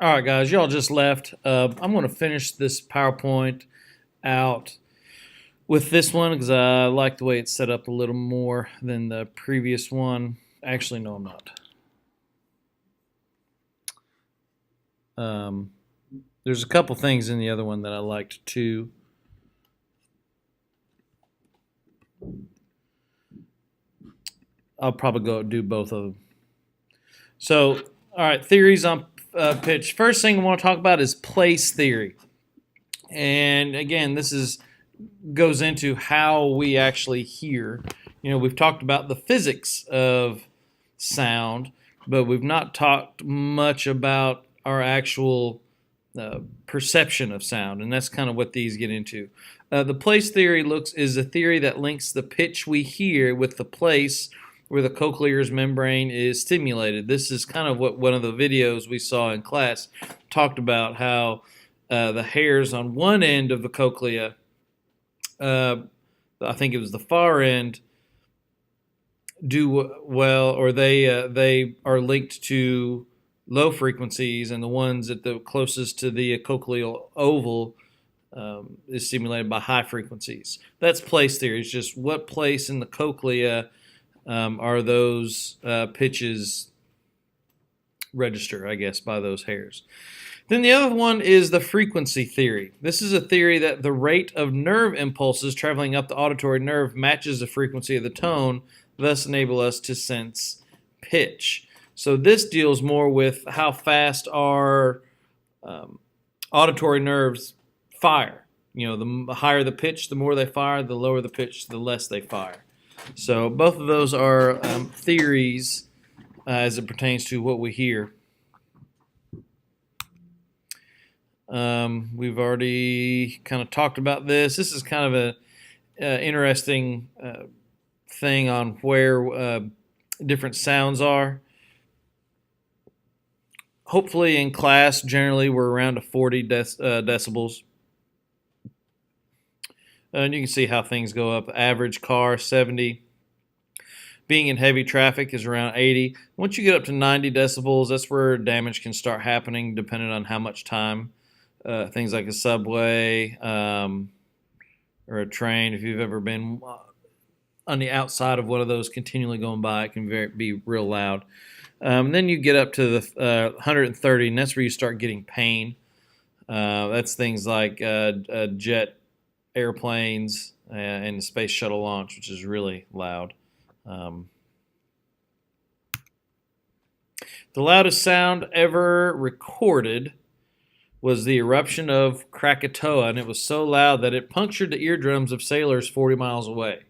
All right, guys, y'all just left. I'm going to finish this PowerPoint out with this one because I like the way it's set up a little more than the previous one. Actually, no, I'm not. There's a couple things in the other one that I liked too. I'll probably go do both of them. So, all right, theories on pitch. First thing I want to talk about is place theory. And again, goes into how we actually hear. You know, we've talked about the physics of sound, but we've not talked much about our actual perception of sound, and that's kind of what these get into. The place theory is a theory that links the pitch we hear with the place where the cochlear's membrane is stimulated. This is kind of what one of the videos we saw in class talked about, how the hairs on one end of the cochlea, I think it was the far end, do well, or they are linked to low frequencies, and the ones at the closest to the cochleal oval is stimulated by high frequencies. That's place theory. It's just what place in the cochlea are those pitches register, I guess, by those hairs. Then the other one is the frequency theory. This is a theory that the rate of nerve impulses traveling up the auditory nerve matches the frequency of the tone, thus enable us to sense pitch. So this deals more with how fast our auditory nerves fire. You know, the higher the pitch, the more they fire. The lower the pitch, the less they fire. So both of those are theories as it pertains to what we hear. We've already kind of talked about this. This is kind of a interesting thing on where different sounds are. Hopefully in class, generally we're around a 40 decibels. And you can see how things go up. Average car, 70. Being in heavy traffic is around 80. Once you get up to 90 decibels, that's where damage can start happening depending on how much time. Things like a subway or a train, if you've ever been on the outside of one of those continually going by, it can be real loud. Then you get up to the 130, and that's where you start getting pain. That's things like jet airplanes and the space shuttle launch, which is really loud. The loudest sound ever recorded was the eruption of Krakatoa, and it was so loud that it punctured the eardrums of sailors 40 miles away.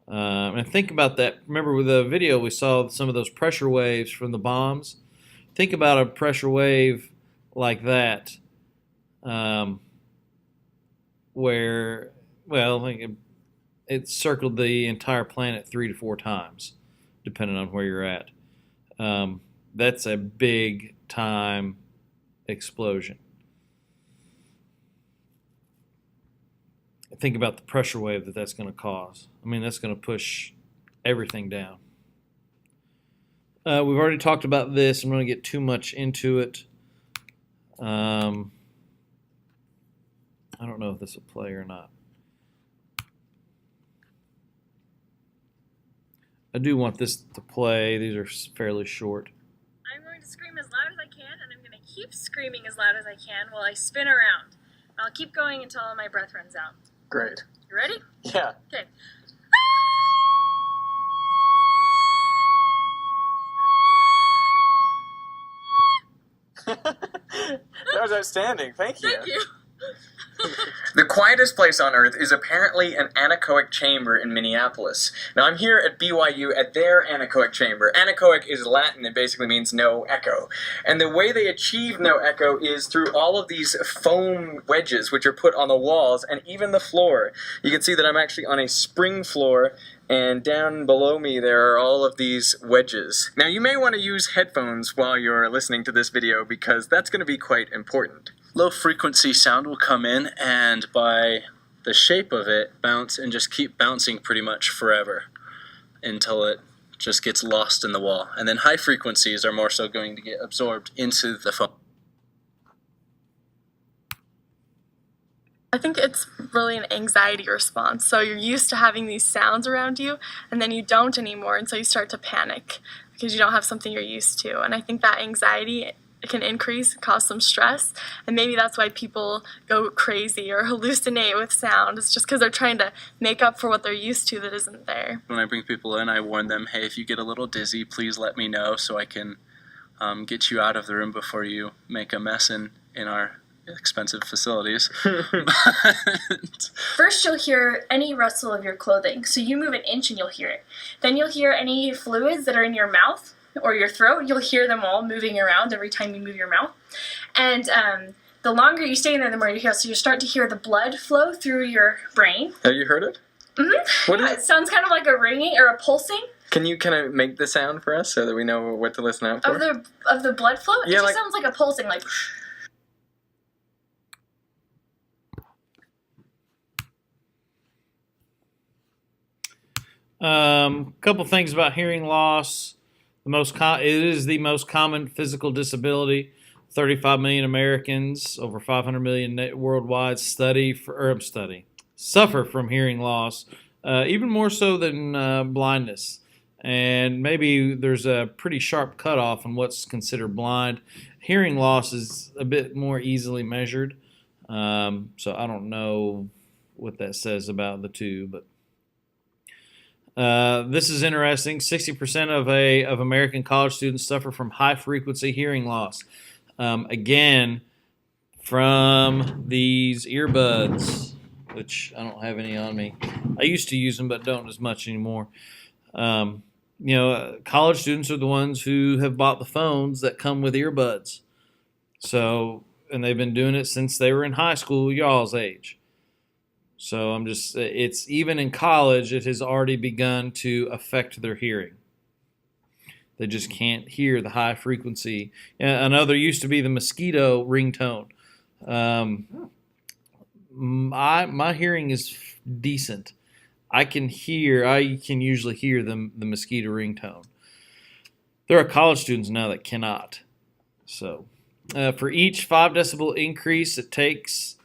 And think about that. Remember with the video we saw some of those pressure waves from the bombs? Think about a pressure wave like that, where, well, it circled the entire planet 3 to 4 times, depending on where you're at. That's a big time explosion. Think about the pressure wave that's going to cause. I mean, that's going to push everything down. We've already talked about this. I'm going to get too much into it. I don't know if this will play or not. I do want this to play. These are fairly short. I'm going to scream as loud as I can, and I'm going to keep screaming as loud as I can while I spin around. I'll keep going until my breath runs out. Great. You ready? Yeah. Okay. That was outstanding. Thank you. Thank you. The quietest place on Earth is apparently an anechoic chamber in Minneapolis. Now, I'm here at BYU at their anechoic chamber. Anechoic is Latin. It basically means no echo. And the way they achieve no echo is through all of these foam wedges, which are put on the walls and even the floor. You can see that I'm actually on a spring floor, and down below me there are all of these wedges. Now, you may want to use headphones while you're listening to this video because that's going to be quite important. Low frequency sound will come in and by the shape of it bounce and just keep bouncing pretty much forever until it just gets lost in the wall. And then high frequencies are more so going to get absorbed into the foam. I think it's really an anxiety response. So you're used to having these sounds around you, and then you don't anymore, and so you start to panic because you don't have something you're used to. And I think that anxiety can increase, cause some stress, and maybe that's why people go crazy or hallucinate with sound. It's just because they're trying to make up for what they're used to that isn't there. When I bring people in, I warn them, hey, if you get a little dizzy, please let me know so I can get you out of the room before you make a mess in our expensive facilities. First, you'll hear any rustle of your clothing. So you move an inch and you'll hear it. Then you'll hear any fluids that are in your mouth or your throat. You'll hear them all moving around every time you move your mouth. And the longer you stay in there, the more you hear. So you start to hear the blood flow through your brain. Have you heard it? Mm-hmm. What is It sounds kind of like a ringing or a pulsing. Can you kind of make the sound for us so that we know what to listen out for? Of the blood flow? It Yeah, just sounds like a pulsing, like... Couple things about hearing loss. It is the most common physical disability. 35 million Americans, over 500 million worldwide, suffer from hearing loss, even more so than blindness. And maybe there's a pretty sharp cutoff on what's considered blind. Hearing loss is a bit more easily measured. So I don't know what that says about the two, but this is interesting. 60% of American college students suffer from high-frequency hearing loss. Again, from these earbuds, which I don't have any on me. I used to use them, but don't as much anymore. College students are the ones who have bought the phones that come with earbuds. So, and they've been doing it since they were in high school, y'all's age. So it's even in college, it has already begun to affect their hearing. They just can't hear the high frequency. I know there used to be the mosquito ringtone. My hearing is decent. I can usually hear the mosquito ringtone. There are college students now that cannot. So for each 5 decibel increase, it takes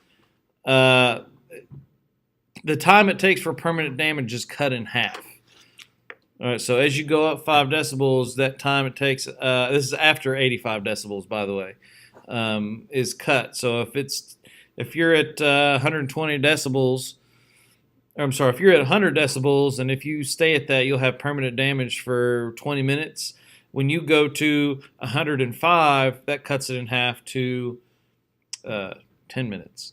the time it takes for permanent damage is cut in half. All right, so as you go up 5 decibels, that time it takes, this is after 85 decibels, by the way, is cut. So if you're at 120 decibels, if you're at 100 decibels, and if you stay at that, you'll have permanent damage for 20 minutes. When you go to 105, that cuts it in half to 10 minutes.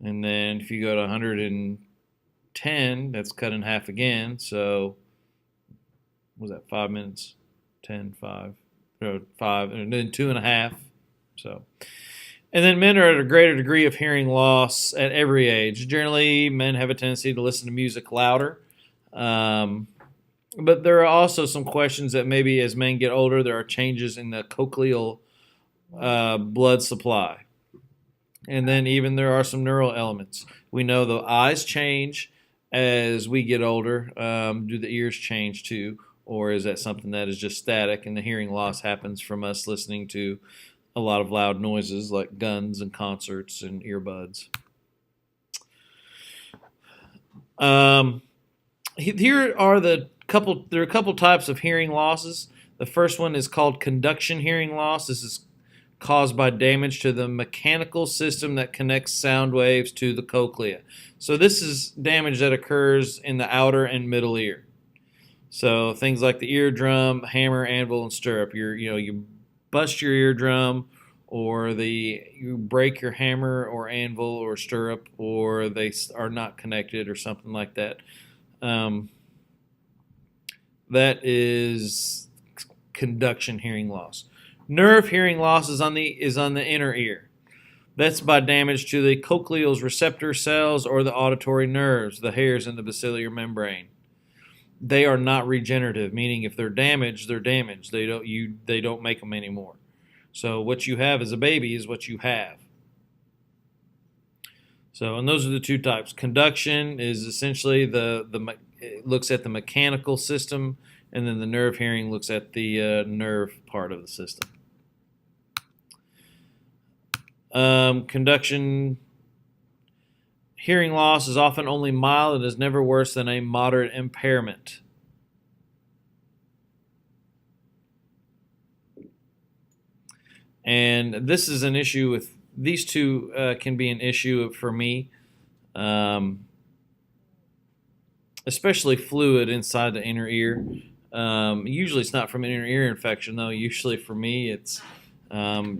And then if you go to 110, that's cut in half again. So, what was that, 5 minutes? 10, 5, 5, and then 2.5. So, and then men are at a greater degree of hearing loss at every age. Generally, men have a tendency to listen to music louder. But there are also some questions that maybe as men get older, there are changes in the cochleal blood supply. And then even there are some neural elements. We know the eyes change as we get older. Do the ears change too? Or is that something that is just static and the hearing loss happens from us listening to a lot of loud noises like guns and concerts and earbuds? There are a couple types of hearing losses. The first one is called conduction hearing loss. This is caused by damage to the mechanical system that connects sound waves to the cochlea. So this is damage that occurs in the outer and middle ear. So things like the eardrum, hammer, anvil, and stirrup. You bust your eardrum, or you break your hammer or anvil or stirrup, or they are not connected or something like that. That is conduction hearing loss. Nerve hearing loss is on the inner ear. That's by damage to the cochleal's receptor cells or the auditory nerves, the hairs in the basilar membrane. They are not regenerative, meaning if they're damaged, they're damaged. They don't make them anymore. So what you have as a baby is what you have. So, and those are the two types. Conduction is essentially it looks at the mechanical system and then the nerve hearing looks at the nerve part of the system. Conduction. Hearing loss is often only mild and is never worse than a moderate impairment. And this is an issue with these two can be an issue for me, especially fluid inside the inner ear. Usually it's not from an inner ear infection, though. Usually for me it's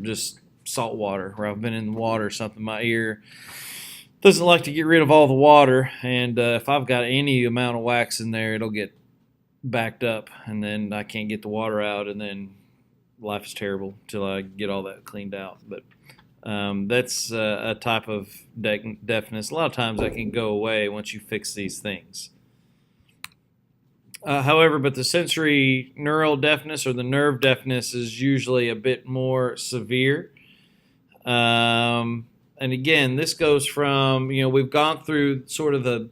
just salt water, where I've been in the water or something. My ear doesn't like to get rid of all the water, and if I've got any amount of wax in there, it'll get backed up, and then I can't get the water out, and then life is terrible till I get all that cleaned out. But that's a type of deafness. A lot of times that can go away once you fix these things. However, but the sensory neural deafness or the nerve deafness is usually a bit more severe. And again, this goes from, we've gone through sort of the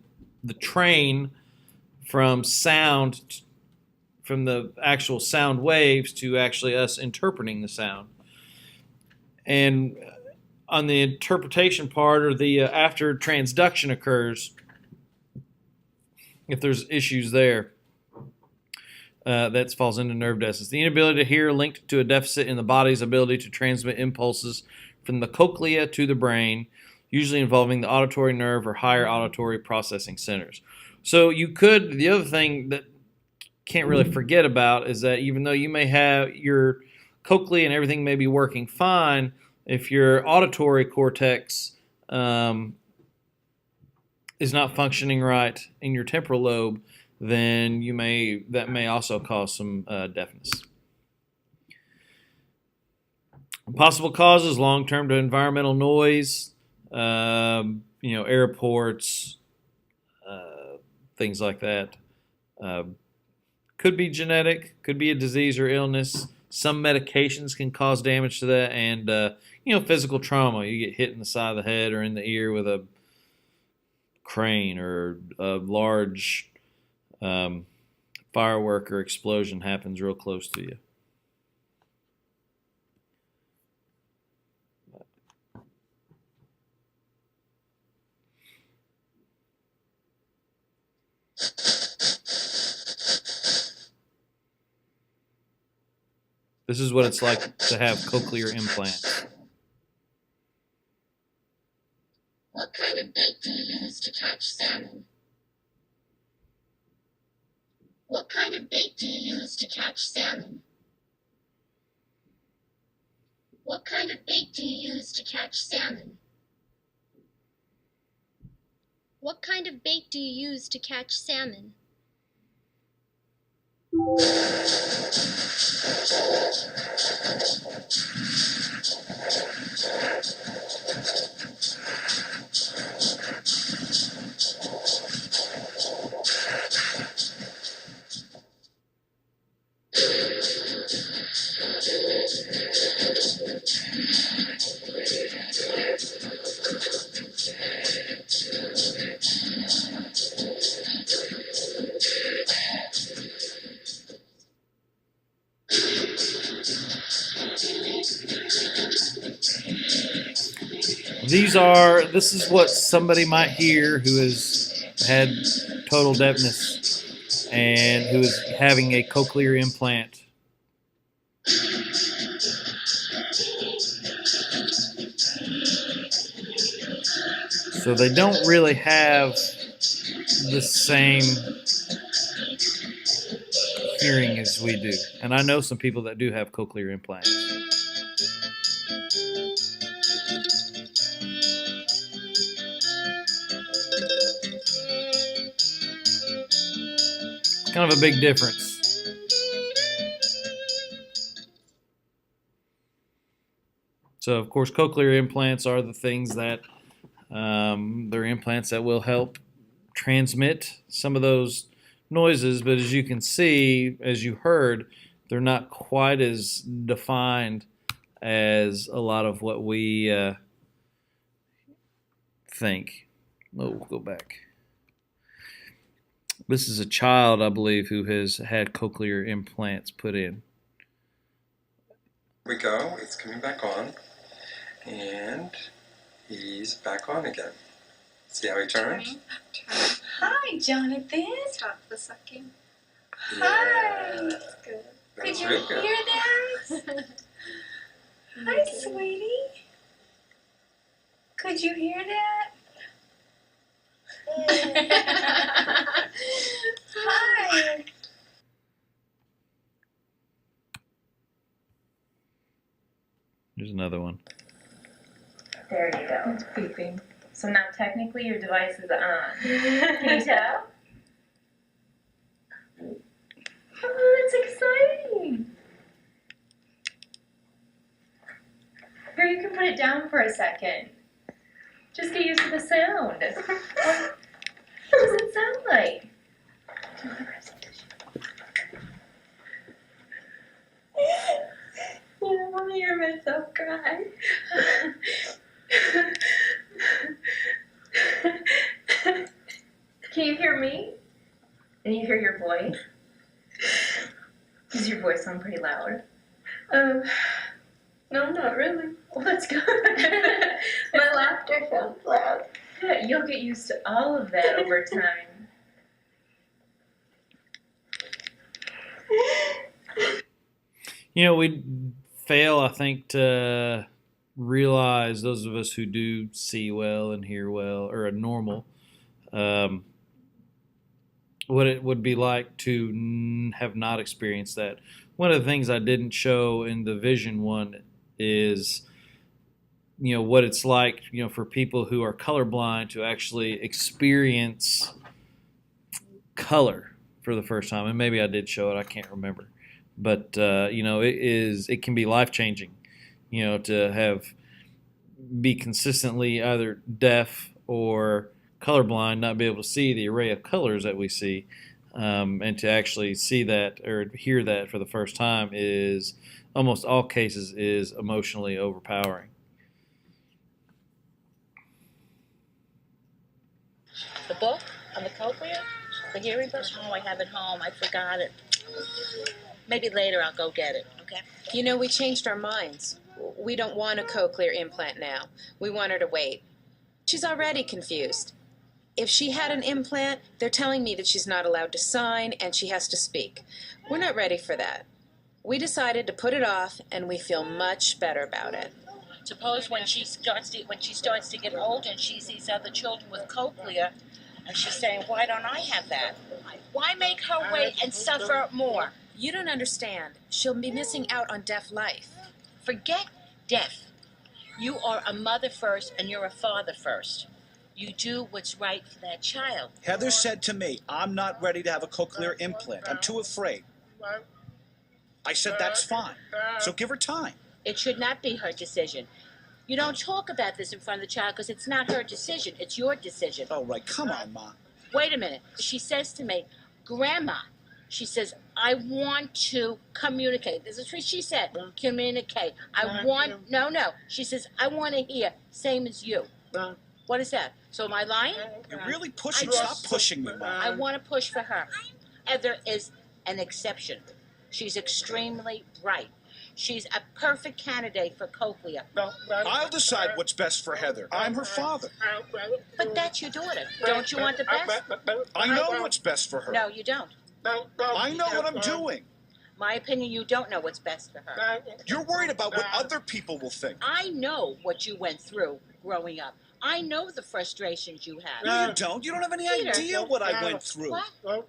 train from sound, from the actual sound waves to actually us interpreting the sound. And on the interpretation part, or the after transduction occurs, if there's issues there, that falls into nerve deafness. The inability to hear linked to a deficit in the body's ability to transmit impulses from the cochlea to the brain, usually involving the auditory nerve or higher auditory processing centers. So the other thing that can't really forget about is that even though you may have your cochlea and everything may be working fine, if your auditory cortex is not functioning right in your temporal lobe, then that may also cause some deafness. Possible causes: long-term to environmental noise, airports, things like that. Could be genetic, could be a disease or illness. Some medications can cause damage to that, and physical trauma. You get hit in the side of the head or in the ear with a crane, or a large firework or explosion happens real close to you. This is what it's like to have cochlear implants. What kind of bait do you use to catch salmon? What kind of bait do you use to catch salmon? What kind of bait do you use to catch salmon? What kind of bait do you use to catch salmon? This is what somebody might hear who has had total deafness and who is having a cochlear implant. So they don't really have the same hearing as we do. And I know some people that do have cochlear implants. Kind of a big difference. So, of course, cochlear implants are the things that they're implants that will help transmit some of those noises. But as you can see, as you heard, they're not quite as defined as a lot of what we think. Oh, we'll go back. This is a child, I believe, who has had cochlear implants put in. We go, it's coming back on, and he's back on again. See how he turns? Hi, Jonathan. Stop the sucking. Hi. That's Could you real good. hear that? Hi, sweetie. Could you hear that? Hi. There's another one. There you go. It's beeping. So now technically your device is on. Can you tell? Oh, that's exciting. Here, you can put it down for a second. Just get used to the sound. What does it sound like? You don't want to hear myself cry. Can you hear me? And you hear your voice? Does your voice sound pretty loud? No, not really. Well, that's good. My laughter sounds loud. Yeah, you'll get used to all of that over time. You know, we fail, I think, to realize, those of us who do see well and hear well, or are normal, what it would be like to have not experienced that. One of the things I didn't show in the vision one is, you know, what it's like, you know, for people who are colorblind to actually experience color for the first time. And maybe I did show it, I can't remember. But, you know, it can be life-changing, you know, to be consistently either deaf or colorblind, not be able to see the array of colors that we see, and to actually see that or hear that for the first time is, almost all cases, is emotionally overpowering. The book on the cochlea, the hearing book. Oh, I have it home. I forgot it. Maybe later I'll go get it, okay? You know, we changed our minds. We don't want a cochlear implant now. We want her to wait. She's already confused. If she had an implant, they're telling me that she's not allowed to sign and she has to speak. We're not ready for that. We decided to put it off, and we feel much better about it. Suppose when she starts to get older and she sees other children with cochlea, and she's saying, why don't I have that? Why make her wait and suffer more? You don't understand. She'll be missing out on deaf life. Forget deaf. You are a mother first and you're a father first. You do what's right for that child. Heather said to me, I'm not ready to have a cochlear implant. I'm too afraid. I said, that's fine. So give her time. It should not be her decision. You don't talk about this in front of the child because it's not her decision. It's your decision. Oh, right. Come on, Ma. Wait a minute. She says to me, Grandma, she says, I want to communicate. This is what she said. Communicate. No. She says, I want to hear. Same as you. What is that? So am I lying? You're really pushing. Stop pushing me, Ma. I want to push for her. Heather is an exception. She's extremely bright. She's a perfect candidate for cochlea. I'll decide what's best for Heather. I'm her father. But that's your daughter. Don't you want the best? I know what's best for her. No, you don't. I know what I'm doing. My opinion, you don't know what's best for her. You're worried about what other people will think. I know what you went through growing up. I know the frustrations you had. No, you don't. You don't have any idea what I went through. What?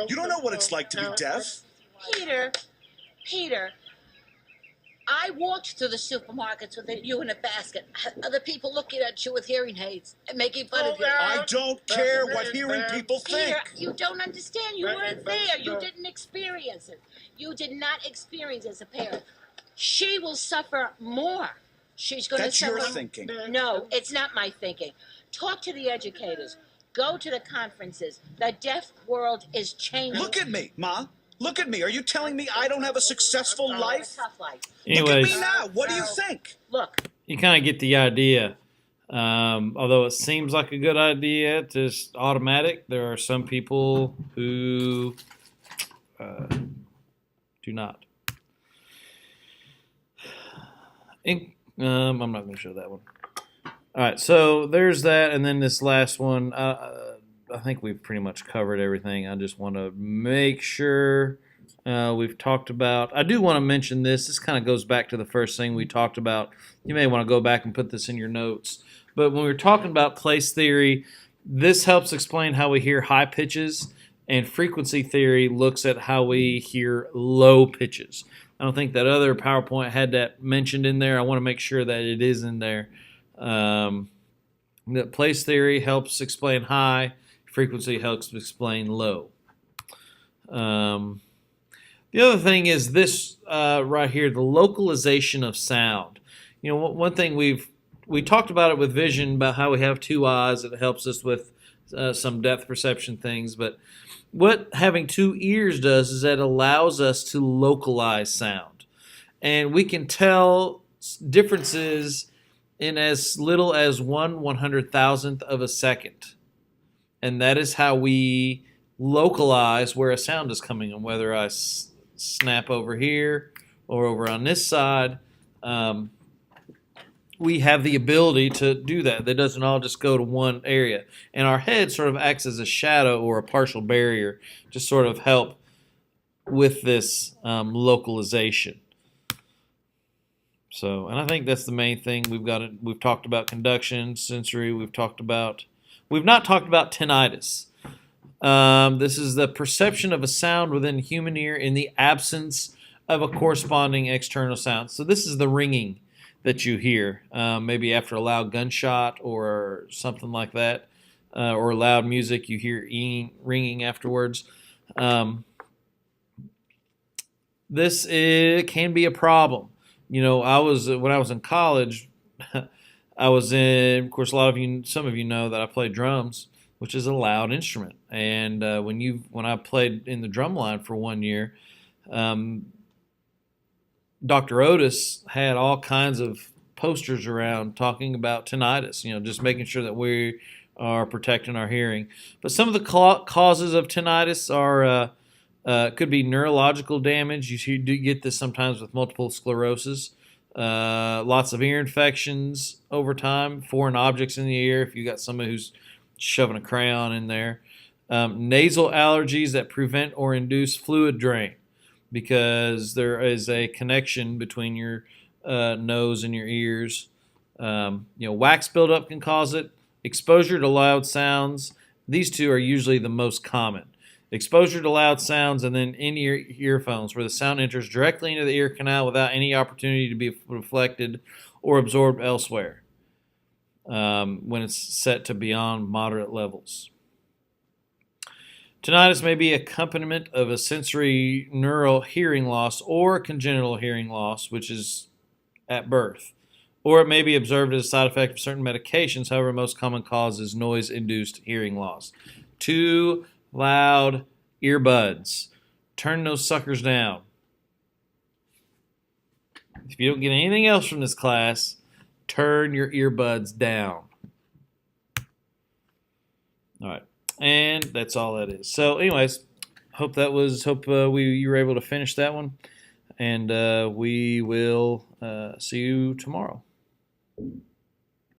You don't know what it's like to be deaf. Peter, I walked through the supermarkets with you in a basket. Other people looking at you with hearing aids and making fun of you. I don't care what hearing people think. Peter, you don't understand. You weren't there. You didn't experience it. You did not experience it as a parent. She will suffer more. She's going to suffer. That's your thinking. No, it's not my thinking. Talk to the educators. Go to the conferences. The deaf world is changing. Look at me, Ma. Look at me. Are you telling me I don't have a successful life? A tough life. Anyways, look at me now. What do you think? Look. You kind of get the idea. Although it seems like a good idea, it's automatic. There are some people who do not. I'm not going to show that one. All right, so there's that, and then this last one. I think we've pretty much covered everything. I just want to make sure we've talked about. I do want to mention this. This kind of goes back to the first thing we talked about. You may want to go back and put this in your notes. But when we were talking about place theory, this helps explain how we hear high pitches, and frequency theory looks at how we hear low pitches. I don't think that other PowerPoint had that mentioned in there. I want to make sure that it is in there. That place theory helps explain high, frequency helps explain low. The other thing is this right here, the localization of sound. You know, one thing we talked about it with vision, about how we have two eyes. It helps us with some depth perception things. But what having two ears does is that it allows us to localize sound. And we can tell differences in as little as 1/100,000th of a second. And that is how we localize where a sound is coming in, whether I snap over here or over on this side. We have the ability to do that. That doesn't all just go to one area. And our head sort of acts as a shadow or a partial barrier to sort of help with this localization. So, and I think that's the main thing. We've talked about conduction, sensory. We've not talked about tinnitus. This is the perception of a sound within the human ear in the absence of a corresponding external sound. So this is the ringing that you hear, maybe after a loud gunshot or something like that, or loud music, you hear ringing afterwards. This can be a problem. You know, when I was in college, I was in, of course, some of you know that I play drums, which is a loud instrument. And when I played in the drum line for 1 year, Dr. Otis had all kinds of posters around talking about tinnitus, you know, just making sure that we are protecting our hearing. But some of the causes of tinnitus are could be neurological damage. You do get this sometimes with multiple sclerosis. Lots of ear infections over time, foreign objects in the ear, if you got somebody who's shoving a crayon in there. Nasal allergies that prevent or induce fluid drain, because there is a connection between your nose and your ears. Wax buildup can cause it. Exposure to loud sounds. These two are usually the most common. Exposure to loud sounds, and then in-ear earphones, where the sound enters directly into the ear canal without any opportunity to be reflected or absorbed elsewhere, when it's set to beyond moderate levels. Tinnitus may be accompaniment of a sensory neural hearing loss or congenital hearing loss, which is at birth. Or it may be observed as a side effect of certain medications. However, most common cause is noise-induced hearing loss. Too loud earbuds. Turn those suckers down. If you don't get anything else from this class, turn your earbuds down. All right. And that's all that is. So anyways, hope you were able to finish that one. And we will see you tomorrow.